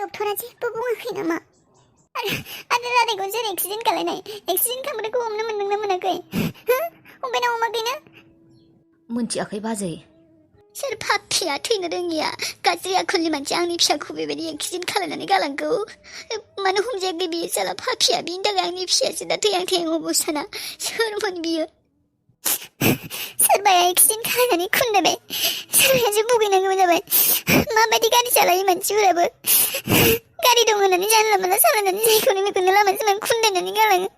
डक्टरा जेबो बुङाखै नामा आरो रादायखौ सोर एक्सिडेन्ट खालायनाय एक्सिडेन्ट खालामग्राखौ हमनो मोनदोंना मोनाखै हमबाय ना हमाखैनो मोनथियाखै बाजै सोर पापिया थैनो रोङिया गाज्रि आखलनि मानसि आंनि फिसाखौ बेबायदि एक्सिडेन्ट खालायनानै गालांगौ मानो हमजायाखै बियो साला पापिया बिनि थाखाय आंनि फिसायासो दा थैहां थैहां अबस्थाना सोरमोन बियो सोरबाया एक्सिडेन्ट खालायनानै खुन्दाबाय सोरबायासो भुगिनांगौ जाबाय माबायदि गारि सालायो मानसिफोराबो गारि दं होननानै जानला मोनला सालायनानै जायखौनो मेखौनो लामा सामा खुन्दायनानै गालाङो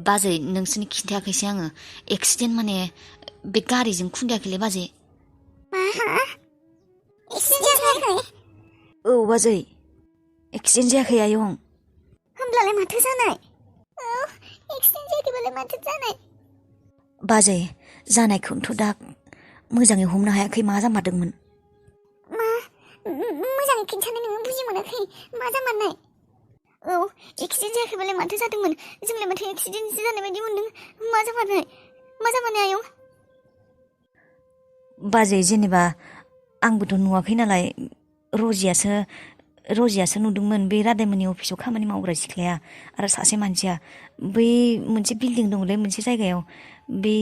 बाजै नोंसोरनि खिन्थायाखैसै आङो एक्सिडेन्ट माने बे गारिजों खुन्दायाखैलै बाजै मा एक्सिडेन्ट जायाखै औ बाजै एक्सिडेन्ट जायाखै आयं होमब्लालाय माथो जानाय एक्सिडेन्ट जायाखैबालाय माथो जानाय बाजै जानायखौनोथ' दा मोजाङै हमनो हायाखै मा जामारदोंमोन मा मोजाङै खिन्थानो नोङो बुजि मोनाखै मा जामारनाय औ एक्सिडेन्ट जायाखैबालाय माथो जादोंमोन जोंलाय माथो एक्सिडेन्ट जानाय बायदि मोनदों मा जामारनाय आयं बाजै जेनेबा आंबोथ' नुवाखै नालाय रजियासो नुदोंमोन बे रादायमोननि अफिसाव खामानि मावग्रा सिख्लाया आरो सासे मानसिया बै मोनसे बिल्डिं दंलै मोनसे जायगायाव बे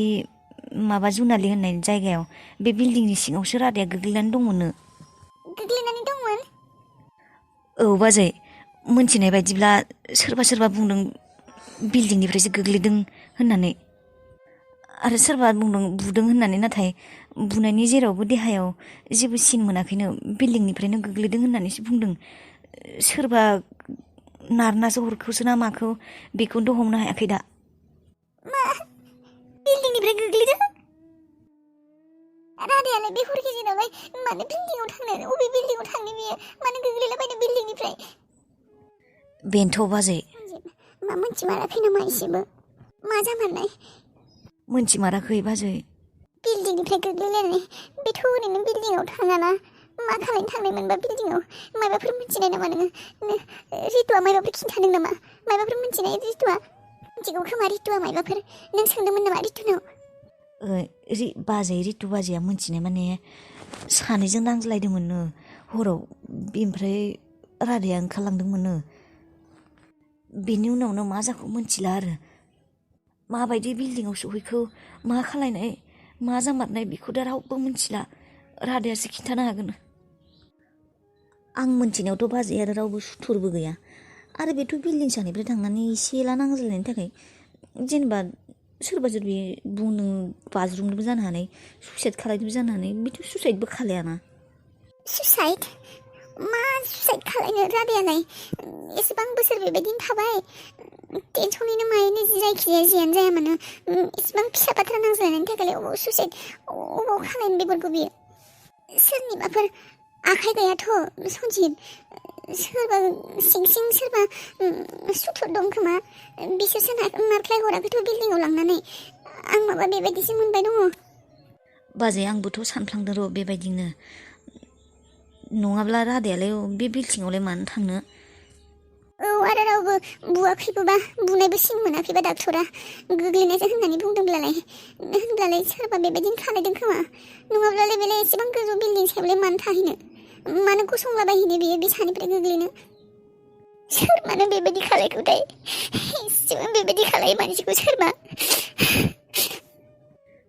माबा जुनालि होननाय जायगायाव बे बिल्डिंनि सिङावसो रादाया गोग्लैनानै दंमोननो औ बाजै मोनथिनाय बायदिब्ला सोरबा बुंदों बिल्डिंनिफ्रायसो गोग्लैदों होननानै आरो सोरबा बुंदों बुदों होननानै नाथाय बुनायनि जेरावबो देहायाव जेबो सिन मोनाखैनो बिल्डिंनिफ्रायनो गोग्लैदों होननानैसो बुंदों सोरबा नारनासो हरखोसो ना माखौ बेखौनोथ' हमनो हायाखै दा मा बिल्डिंनिफ्राय गोग्लैदों रादायालाय बे हर गेजेरावलाय मानो बिल्डिंआव थांनो अबे बिल्डिंआव थांनो बियो मानो गोग्लैलाबायनो बिल्डिंनिफ्राय बेनोथ' बाजै मा मोनथिमाराखै नामा एसेबो मा जामारनाय मोनथिमाराखै बाजै बिल्डिंनिफ्राय गोग्लैलायनाय बेथ' ओरैनो बिल्डिंआव थाङाना मा खालायनो थांनायमोनबा बिल्डिंआव माबाफोर मिथिनाय नामा नोङो रितुआ माबाफोर खिन्थादों नामा माबाफोर मिथिनाय रितुआ मिथिगौ खोमा रितुआ माबाफोर नों सोंदोंमोन नामा रितुनाव बाजै रितु बाजैया मोनथिनाय माने सानैजों नांज्लायदोंमोननो हराव ओमफ्राय रादाया ओंखारलांदोंमोननो बेनि उनावनो मा जाखो मोनथिला आरो माबायदि बिल्डिंआव सहैखो मा खालायनाय मा जामारनाय बेखौ दा रावबो मिथिला रादायासो खिन्थानो हागोन आं मोनथिनायावथ' बाजै आरो रावबो सुथुरबो गैया आरो बेथ' बिल्डिं सानिफ्राय थांनानै एसे एला नांज्लायनायनि थाखाय जेनेबा सोरबा सोरबि बुंनो बाज्रुमनोबो जानो हानाय सुइसाइड खालायनोबो जानो हानाय बेथ' सुइसाइडबो खालायाना सुइसाइड मा सुइसाइड खालायनो रादायालाय एसेबां बोसोर बेबायदिनो थाबाय टेनसनैनो मायनो जायखिजाया जियानो जाया मानो एसेबां फिसा बाथ्रा नांज्लायनायनि थाखाय अबाव सुइसाइड अबाव खालायनो बेफोरखौ बियो सोरनिबाफोर आखाइ गैयाथ' सन्जित सोरबा सिं सोरबा सुथुर दं खोमा बिसोरसो नारख्लाय हराखैथ' बिल्डिंआव लांनानै आं माबा बेबायदिसो मोनबाय दङ बाजै आंबोथ' सानफ्लांदों र' बेबायदिनो नङाब्ला रादायालाय बे बिल्डिंआवलाय मानो थांनो औ आरो रावबो बुवाखैबोबा बुनायबो सिन मोनाखैबा डाक्टरा गोग्लैनायसो होननानै होनब्लालाय सोरबा बेबायदिनो खालायदों खोमा नङाब्लालाय बेलाय एसेबां गोजौ बिल्डिं सायावलाय मानो थाहैनो मानो गसंलाबायहैनो बियो बे सानिफ्राय गोग्लैनो सोर मानो बेबायदि खालायखोथाय एसेबां बेबायदि खालायो मानसिखौ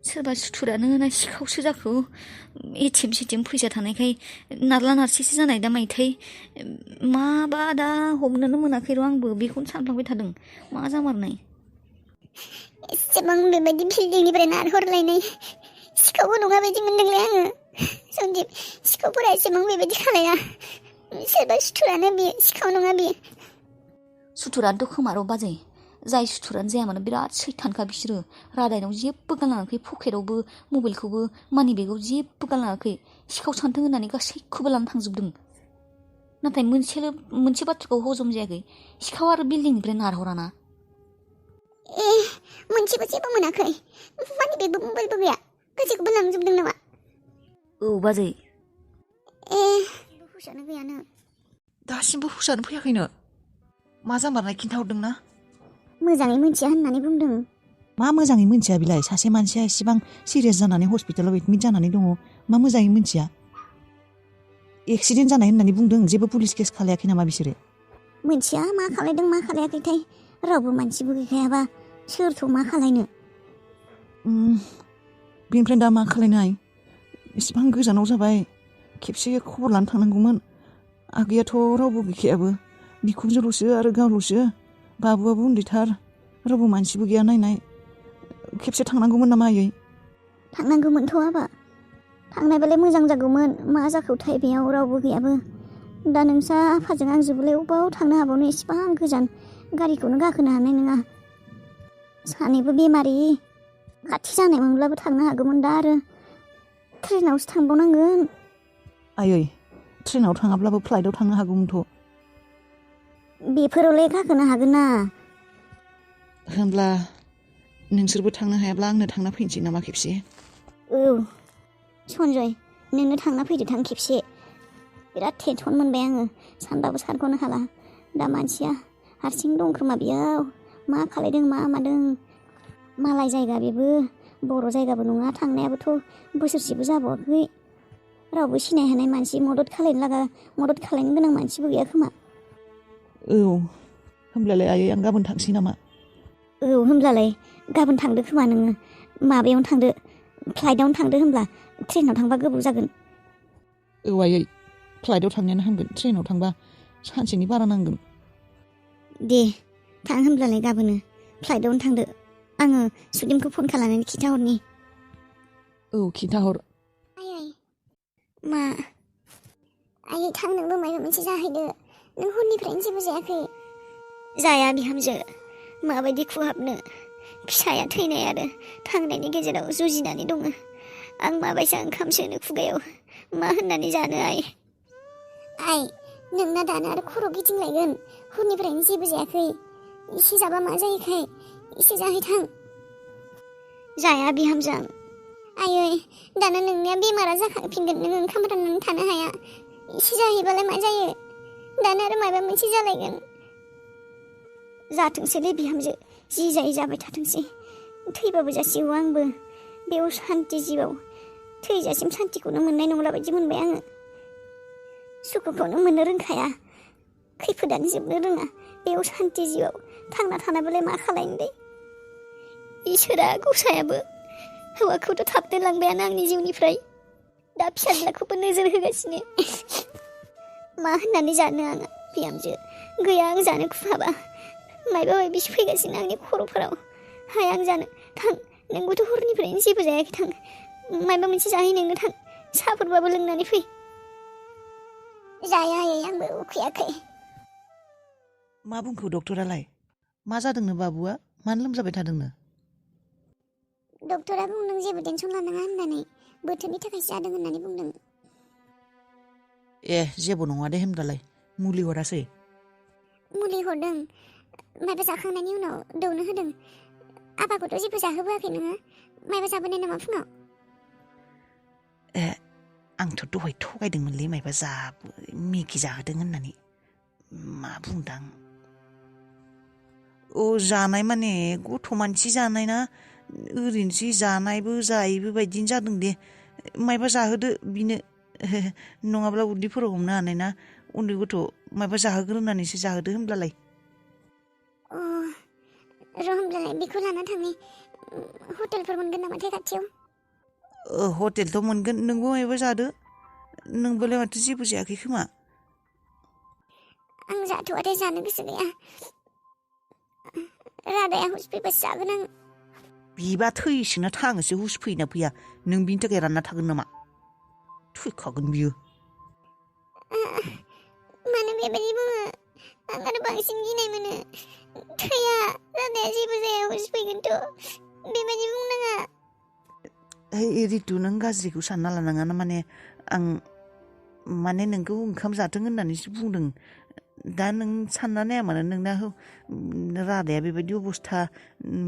सोरबा सुथुरानो ना सिखावसो जाखो एटिएम सेटिएम फैसा थानायखाय नारला नारसिसो जानाय दा मायथाय माबा दा हमनोनो मोनाखै र' आंबो बेखौनो सानफ्लांबाय थादों मा जामारनाय एसेबां बेबायदि बिल्डिंनिफ्राय नारहरलायनाय सिखावबो नङा बायदि मोनदोंलै आङो सन्जित सिखावफोरा एसेबां बेबायदि खालाया सोरबा सुथुरानो बियो सिखाव नङा बियो सुथुरानोथ' खोमा र' बाजै जाय सुथुरानो जाया मानो बिराद सैथानखा बिसोरो रादायनाव जेबो गालाङाखै पकेटावबो मबाइलखौबो मानि बेगाव जेबो गालाङाखै सिखाव सानथों होननानै गासैखौबो लाना थांजोबदों नाथाय मोनसे बाथ्राखौ हजम जायाखै सिखाव आरो बिल्डिंनिफ्राय नारहराना मोनसेबो जेबो मोनाखै मानि बेगबो मबाइलबो गैया गासैखौबो लांजोबदों नामा औ बाजै हुसानो गैयानो दासिमबो हुसानो फैयाखैनो मा जामारनाय खिन्थाहरदोंना मोजाङै मोनथिया होननानै बुंदों मा मोजाङै मोनथिया बिलाय सासे मानसिया एसेबां सिरियास जानानै हस्पिटालाव एडमिट जानानै दङ मा मोजाङै मोनथिया एक्सिडेन्ट जानाय होननानै बुंदों जेबो पुलिस केस खालायाखै नामा बिसोरो मोनथिया मा खालायदों मा खालायाखैथाय रावबो मानसिबो गैखायाबा सोरथ' मा खालायनो बेनिफ्राय दा मा खालायनाय इसिबां गोजानाव जाबाय खेबसे खबर लानो थांनांगौमोन आगैयाथ' रावबो गैखायाबो बिखुनजोल'सो आरो गावल'सो बाबुआबो उन्दैथार रावबो मानसिबो गैया नायनाय खेबसे थांनांगौमोन नामा आयै थांनांगौमोनथ' आबा थांनायबालाय मोजां जागौमोन मा जाखौथाय बेयाव रावबो गैयाबो दा नोंसा आफाजों आंजोंबोलाय अबाव थांनो हाबावनो इसिबां गोजान गारिखौनो गाखोनो हानाय नङा सानैबो बेमारि खाथि जानायमोनब्लाबो थांनो हागौमोन दा आरो ट्रेनावसो थांबावनांगोन आयै ट्रेनाव थाङाब्लाबो फ्लाइटआव थांनो हागौमोनथ' बेफोरावलाय गाखोनो हागोन ना होनब्ला नोंसोरबो थांनो हायाब्ला आंनो थांना फैनोसै नामा खेबसे औ सनजय नोंनो थांना फैदो थां खेबसे बिराद टेनसन मोनबाय आङो सानबाबो सानख'नो हाला दा मानसिया हारसिं दं खोमा बेयाव मा खालायदों मा मादों मालाय जायगा बेबो बर' जायगाबो नङा थांनायाबोथ' बोसोरसेबो जाबावाखै रावबो सिनाय हानाय मानसि मदद खालायनो गोनां मानसिबो गैया खोमा औ होमब्लालाय आयै आं गाबोन थांसै नामा औ होमब्लालाय गाबोन थांदो खोमा नोङो माबायावनो थांदो फ्लाइटआवनो थांदो होमब्ला ट्रेनाव थांबा गोबाव जागोन औ आयै फ्लाइटआव थांनायानो हामगोन ट्रेनाव थांबा सानसेनि बारा नांगोन दे थां होमब्लालाय गाबोनो फ्लाइटआवनो थांदो आङो सुदिमखौ फन खालामनानै खिन्थाहरनि औ खिन्थाहर आयै मा आयै थां नोंबो माबा मोनसे जाहैदो नों हरनिफ्रायनो जेबो जायाखै जाया बिहामजो माबायदि खुहाबनो फिसाया थैनाय आरो थांनायनि गेजेराव जुजिनानै दङ आं माबायसा ओंखाम सोनो खुगायाव मा होननानै जानो आइ नोंना दानो आरो खर' गिदिंलायगोन हरनिफ्रायनो जेबो जायाखै एसे जाबा मा जायोखाय एसे जाहैथां जाया बिहामजो आयै दाना नोंनिया बेमारा जाखांफिनगोन नों ओंखाम राननानै थानो हाया एसे जाहैबालाय मा जायो दाना आरो माबा मोनसे जालायगोन जाथोंसैलै बिहामजो जि जायै जाबाय थाथोंसै थैबाबो जासिगौ आंबो बेयाव सान्ति जिउआव थैजासिम सान्तिखौनो मोननाय नंला बायदि मोनबाय आङो सुखुखौनो मोननो रोंखाया खैफोदानो जोबनो रोङा बेयाव सान्ति जिउआव थांना थानायबालाय मा खालायनो दै इसोरा गसायाबो हौवाखौथ' थाबनो लांबायानो आंनि जिउनिफ्राय दा फिसाज्लाखौबो नोजोर होगासिनो मा होननानै जानो आङो बिहामजो गैया आं जानो खुहाबा मायबा मायबिसो फैगासिनो आंनि खर'फोराव हाया आं जानो थां नोंबोथ' हरनिफ्रायनो जेबो जायाखै थां मायबा मोनसे जाहैनोनो थां साहाफोरबाबो लोंनानै फै जाया आयै आंबो उखैयाखै मा बुंखो डक्टरालाय मा जादोंनो बाबुआ मानो लोमजाबाय थादोंनो डक्टरा बुंदों जेबो टेनसन लानाङा होननानै बोथोरनि थाखायसो जादों होननानै बुंदों ए जेबो नङा दे होमब्लालाय मुलि हरासै मुलि हरदों मायबा जाखांनायनि उनाव दौनो होदों आफाखौथ' जेबो जाहोबोआखै नोङो मायबा जाबोनाय नामा फुङाव ए आंथ' दहाय थगायदोंमोनलै मायबा मेगि जाहोदों होननानै मा बुंदां औ जानाय माने गथ' मानसि जानाय ना ओरैनोसै जानायबो जायैबो बायदिनो जादों दे मायबा जाहोदो बिनो नङाब्ला उदैफोराव हमनो हानाय ना उन्दै गथ' मायबा जाहोग्रोनानैसो जाहोदो होमब्लालाय र' होमब्लालाय बेखौ लाना थांनि हटेलफोर मोनगोन नामाथाय खाथियाव हटेलथ' मोनगोन नोंबो मायबा जादो नोंबोलाय माथो जेबो जायाखै खोमा आं जाथ'वाथाय जानो गोसो गैया रादाया हुस फैबासो जागोन आं बिबा थैसोना थाङोसो हुस फैना फैया नों बिनि थाखाय रानना थागोन नामा थैखागोन बियो मानो बेबायदि बुङो आं आरो बांसिन गिनाय मोनो थैया रादाया जेबो जाया हुस फैगोनथ' बेबायदि बुंनाङा रितु नों गाज्रिखौ सानना लानाङा ना आं नोंखौ ओंखाम जाथों होननानैसो बुंदों दा नों सानना नाया मानो नोंना रादाया बेबायदि अबस्था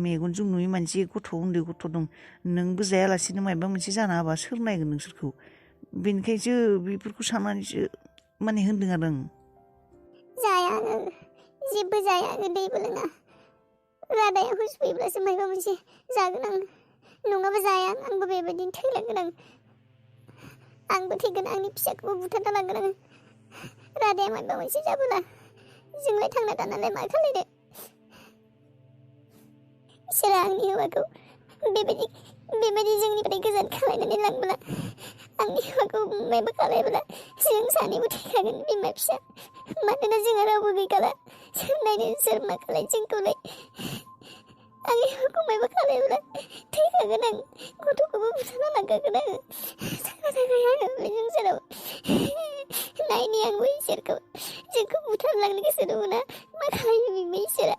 मेगनजों नुयै मानसि गथ' उन्दै गथ' दं नोंबो जायालासिनो मायबा मोनसे जाना होबा सोर नायगोन नोंसोरखौ बेनिखायसो बेफोरखौ साननानैसो होनदों आरो आं जाया आङो जेबो जाया आङो दैबो लोङा रादाया हुस फैब्लासो मायबा मोनसे जागोन आं नङाबा जाया आंबो बेबायदिनो थैलांगोन आं आंबो थैगोन आंनि फिसाखौबो बुथारना लांगोन आङो रादाया माबा मोनसे जाबोला जोंलाय थांना थानानै मा खालायनो इसोरा आंनि हौवाखौ बेबायदि जोंनिफ्राय गोजान खालायनानै लांब्ला आंनि हौवाखौ मायबा खालायब्ला जों सानैबो थैखागोन बिमा फिसा मानोना जोंहा रावबो गैखाला सोर नायनो सोर मा खालाय जोंखौलाय आंनि हौवाखौ मायबा खालायब्ला थैखागोन आं गथ'खौबो बुथारना लांखागोन आङो थांना थाखाय आङो बे संसाराव नायनि आंबो इसोरखौ जोंखौ बुथारलांनो गोसो दङना मा खालायो बिबो इसोरा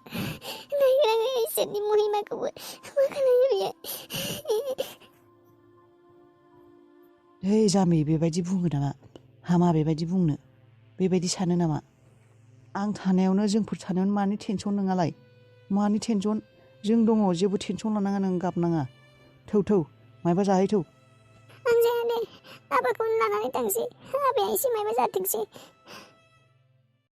नायगोन आङो इसोरनि महिमाखौबो मा खालायो बियो हे जामि बेबायदि बुङो नामा हामा बेबायदि बुंनो बेबायदि सानो नामा आं थानायावनो जोंफोर थानायावनो मानि टेनसन नोङालाय मानि टेनसन जों दङ जेबो टेनसन लानाङा नों गाबनाङा थौ मायबा जाहैथौ आं जाया दे आबाखौनो लानानै थांसै आबाया एसे मायबा जाथोंसै